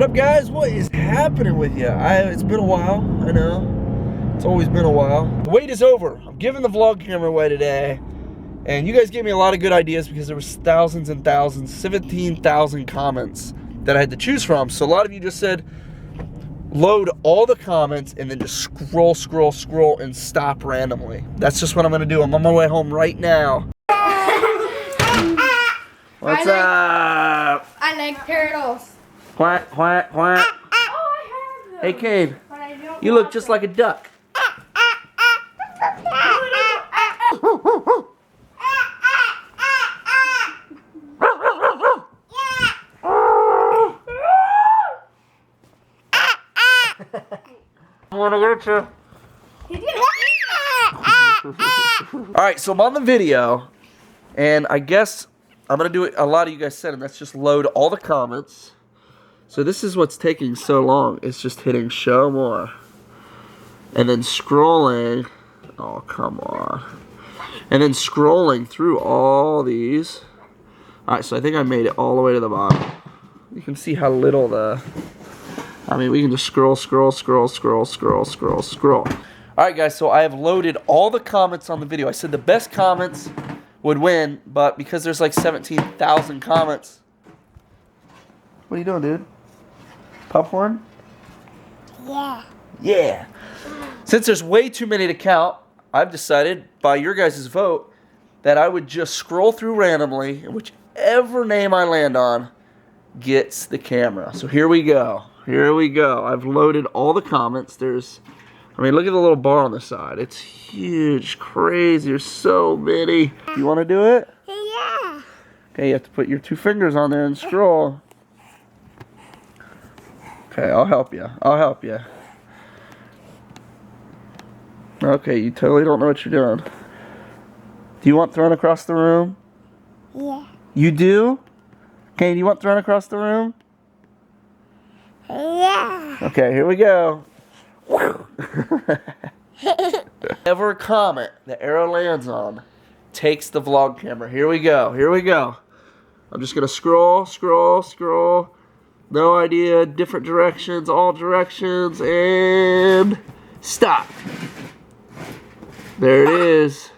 What up, guys? What is happening with you? It's been a while, I know. It's always been a while. The wait is over. I'm giving the vlog camera away today. And you guys gave me a lot of good ideas because there was thousands and thousands, 17,000 comments that I had to choose from. So a lot of you just said, load all the comments and then just scroll, scroll, scroll and stop randomly. That's just what I'm gonna do. I'm on my way home right now. What's up? I like turtles. Quack, quack, quack. Hey, Cade, you look just like a duck. I want to get you. Alright, so I'm on the video, and I guess I'm going to do it. A lot of you guys said, and that's just load all the comments. So this is what's taking so long. It's just hitting show more. And then scrolling. Oh, come on. And then scrolling through all these. Alright, so I think I made it all the way to the bottom. You can see how little we can just scroll, scroll, scroll, scroll, scroll, scroll, scroll. Alright guys, so I have loaded all the comments on the video. I said the best comments would win, but because there's like 17,000 comments. What are you doing, dude? Popcorn? Yeah. Yeah. Since there's way too many to count, I've decided, by your guys' vote, that I would just scroll through randomly, and whichever name I land on gets the camera. So here we go. Here we go. I've loaded all the comments. Look at the little bar on the side. It's huge, crazy. There's so many. You want to do it? Yeah. Okay, you have to put your 2 fingers on there and scroll. Okay, I'll help you. I'll help you. Okay, you totally don't know what you're doing. Do you want thrown across the room? Yeah. You do? Okay, do you want thrown across the room? Yeah. Okay, here we go. Whatever comment the arrow lands on takes the vlog camera. Here we go. Here we go. I'm just going to scroll, scroll, scroll. No idea. Different directions, all directions, and stop. There it is.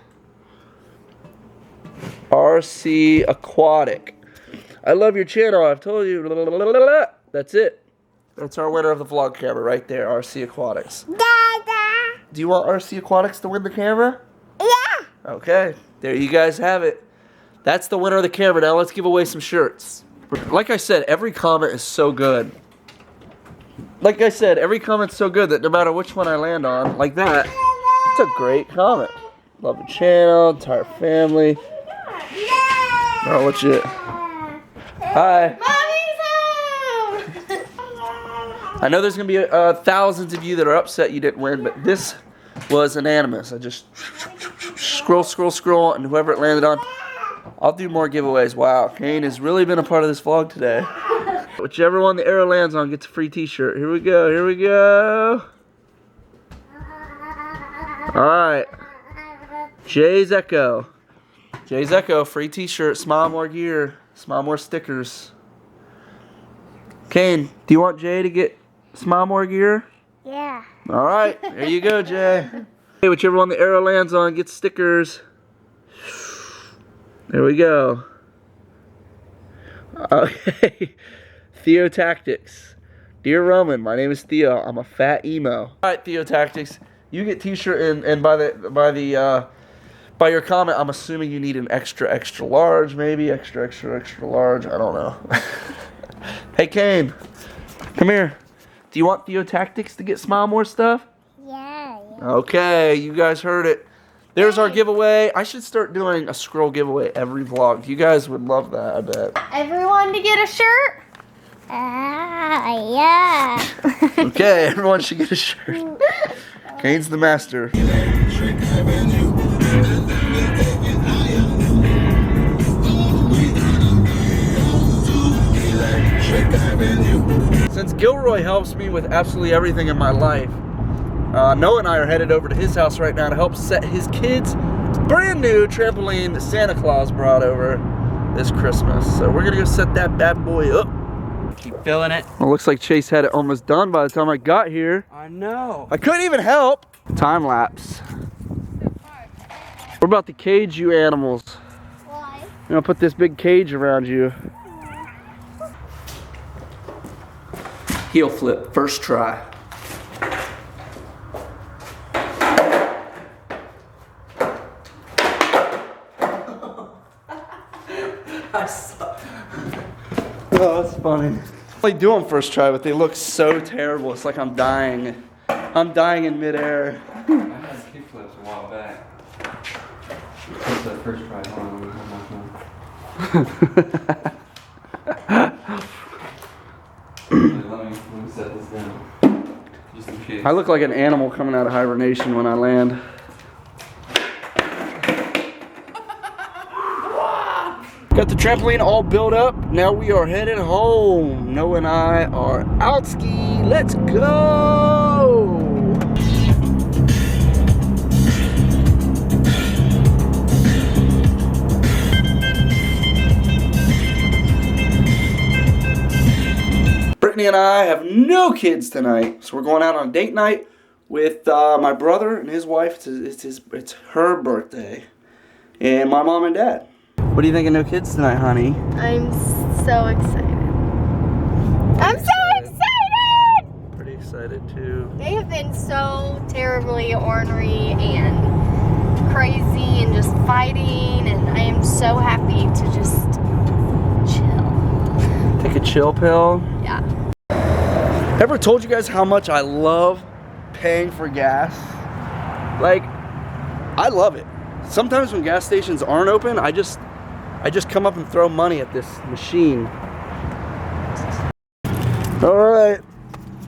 RC Aquatic. I love your channel. I've told you. That's it. That's our winner of the vlog camera right there, RC Aquatics. Dada. Do you want RC Aquatics to win the camera? Yeah. Okay, there you guys have it. That's the winner of the camera. Now let's give away some shirts. Like I said, every comment is so good. Like I said, every comment's so good that no matter which one I land on, like that, it's a great comment. Love the channel, entire family. Oh, legit. Hi. I know there's going to be thousands of you that are upset you didn't win, but this was unanimous. I just scroll, scroll, scroll, and whoever it landed on, I'll do more giveaways. Wow, Kane has really been a part of this vlog today. Whichever one the arrow lands on gets a free t-shirt. Here we go, here we go. Alright. Jay's Echo. Jay's Echo, free t-shirt, smile more gear, smile more stickers. Kane, do you want Jay to get Smile more gear? Yeah. All right, there you go, Jay. Hey, whichever one the arrow lands on gets stickers. There we go. Okay. Theo Tactics. Dear Roman, my name is Theo. I'm a fat emo. All right, Theo Tactics. You get t-shirt and by your comment, I'm assuming you need an extra large, maybe extra large. I don't know. Hey, Kane, come here. Do you want Theo Tactics to get Smile More stuff? Yeah. Okay, you guys heard it. There's our giveaway. I should start doing a scroll giveaway every vlog. You guys would love that, I bet. Everyone to get a shirt? Yeah. Okay, everyone should get a shirt. Kane's the master. Since Gilroy helps me with absolutely everything in my life, Noah and I are headed over to his house right now to help set his kids' brand new trampoline that Santa Claus brought over this Christmas. So we're gonna go set that bad boy up. Keep filling it. Well, looks like Chase had it almost done by the time I got here. I know. I couldn't even help. Time lapse. We're about to cage you animals. Why? I'm gonna put this big cage around you. Heel flip, first try. I suck. Oh, that's funny. I do them first try, but they look so terrible. It's like I'm dying. I'm dying in midair. I had kickflips a while back. That's the first try. Let me set this down. Just in case. I look like an animal coming out of hibernation when I land. Got the trampoline all built up. Now we are headed home. Noah and I are out ski. Let's go! Brittany and I have no kids tonight, so we're going out on date night with my brother and his wife. It's her birthday, and my mom and dad. What do you think of no kids tonight, honey? I'm so excited. I'm so excited! Pretty excited too. They have been so terribly ornery and crazy and just fighting, and I am so happy to just chill. Take a chill pill. Yeah. Ever told you guys how much I love paying for gas? Like, I love it. Sometimes when gas stations aren't open, I just come up and throw money at this machine. All right,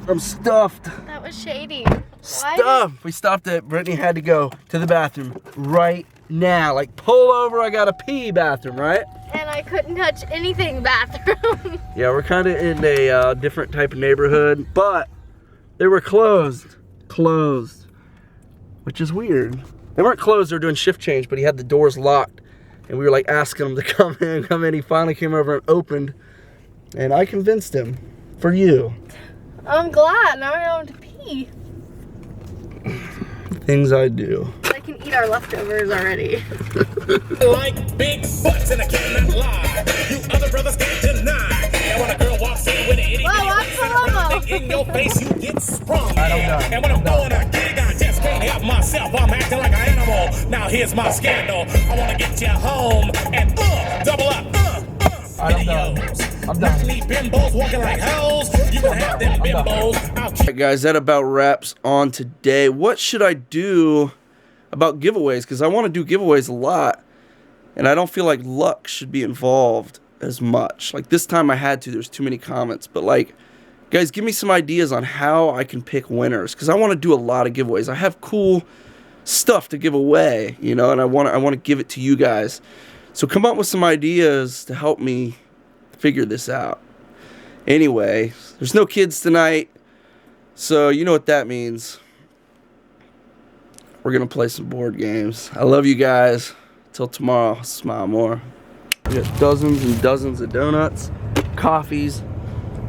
I'm stuffed. That was shady. Stuffed. We stopped at, Brittany had to go to the bathroom right now. Like, pull over, I got a pee bathroom, right? And I couldn't touch anything bathroom. Yeah, we're kind of in a different type of neighborhood, but they were closed, which is weird. They weren't closed, they were doing shift change, but he had the doors locked. And we were like asking him to come in. He finally came over and opened. And I convinced him. For you. I'm glad. Now I don't have to pee. Things I do. I can eat our leftovers already. Like big butts and I cannot lie. You other brothers can't deny. And when a girl walks in with an itty Wow, what's the in your face, you get sprung. I'm done. And when I'm going a gig, I just can't help myself. I'm acting like an animal. Now here's my scandal. I wanna get you home and double up. I'm done. I'm done. Need bimbos walking like hoes. You can have them bimbos. Alright guys, that about wraps on today. What should I do about giveaways? Because I want to do giveaways a lot. And I don't feel like luck should be involved as much. Like this time I had to. There's too many comments. But like, guys, give me some ideas on how I can pick winners. Because I want to do a lot of giveaways. I have cool stuff to give away, you know, and I want to give it to you guys. So come up with some ideas to help me figure this out. Anyway, there's no kids tonight, so you know what that means. We're gonna play some board games. I love you guys. Till tomorrow, smile more. We got dozens and dozens of donuts, coffees,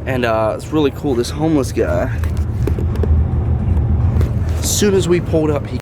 and it's really cool. This homeless guy, as soon as we pulled up, he